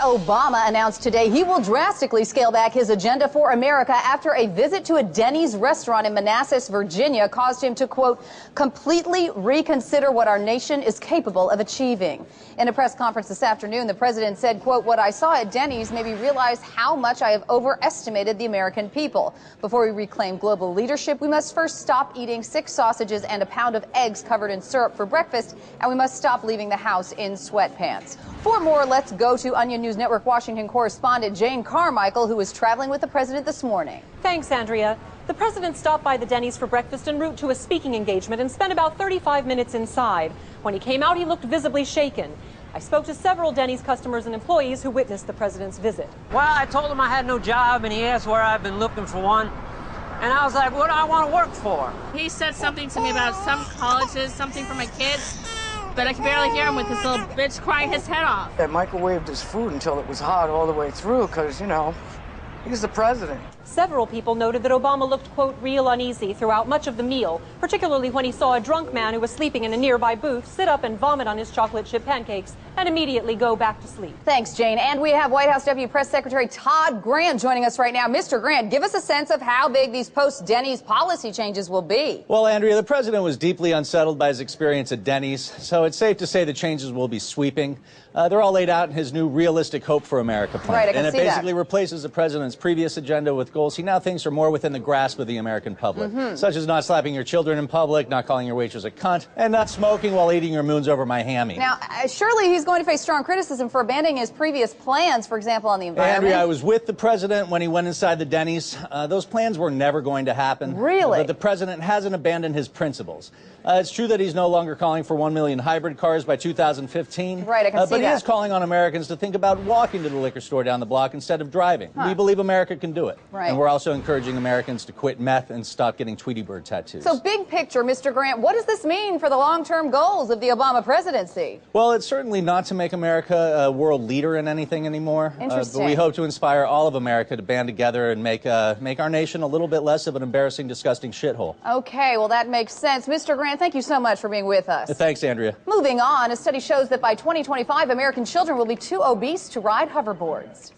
Obama announced today he will drastically scale back his agenda for America after a visit to a Denny's restaurant in Manassas, Virginia, caused him to, quote, completely reconsider what our nation is capable of achieving. In a press conference this afternoon, the president said, quote, what I saw at Denny's made me realize how much I have overestimated the American people. Before we reclaim global leadership, we must first stop eating 6 sausages and a pound of eggs covered in syrup for breakfast, and we must stop leaving the house in sweatpants. For more, let's go to Onion News Network Washington correspondent Jane Carmichael, who was traveling with the president this morning. Thanks, Andrea. The president stopped by the Denny's for breakfast en route to a speaking engagement and spent about 35 minutes inside. When he came out, he looked visibly shaken. I spoke to several Denny's customers and employees who witnessed the president's visit. Well, I told him I had no job, and he asked where I've been looking for one. And I was like, what do I want to work for? He said something to me about some colleges, something for my kids, but I could barely hear him with his little bitch crying his head off. I microwaved his food until it was hot all the way through because, you know, he's the president. Several people noted that Obama looked, quote, real uneasy throughout much of the meal, particularly when he saw a drunk man who was sleeping in a nearby booth sit up and vomit on his chocolate chip pancakes and immediately go back to sleep. Thanks, Jane. And we have White House Deputy Press Secretary Todd Grant joining us right now. Mr. Grant, give us a sense of how big these post-Denny's policy changes will be. Well, Andrea, the president was deeply unsettled by his experience at Denny's, so it's safe to say the changes will be sweeping. They're all laid out in his new Realistic Hope for America plan. Right, I can and it see basically replaces the president's previous agenda with goals he now thinks are more within the grasp of the American public, such as not slapping your children in public, not calling your waitress a cunt, and not smoking while eating your moons over my hammy. Now, surely he's going to face strong criticism for abandoning his previous plans, for example, on the environment. Andrea, I was with the president when he went inside the Denny's. Those plans were never going to happen. Really? But the president hasn't abandoned his principles. It's true that he's no longer calling for 1 million hybrid cars by 2015. Right, I can see but that. he is calling on Americans to think about walking to the liquor store down the block instead of driving. We believe America can do it. Right. And we're also encouraging Americans to quit meth and stop getting Tweety Bird tattoos. So big picture, Mr. Grant, what does this mean for the long-term goals of the Obama presidency? Well, it's certainly not to make America a world leader in anything anymore. Interesting. But we hope to inspire all of America to band together and make our nation a little bit less of an embarrassing, disgusting shithole. Okay, well, that makes sense. Mr. Grant, thank you so much for being with us. Thanks, Andrea. Moving on, a study shows that by 2025, American children will be too obese to ride hoverboards.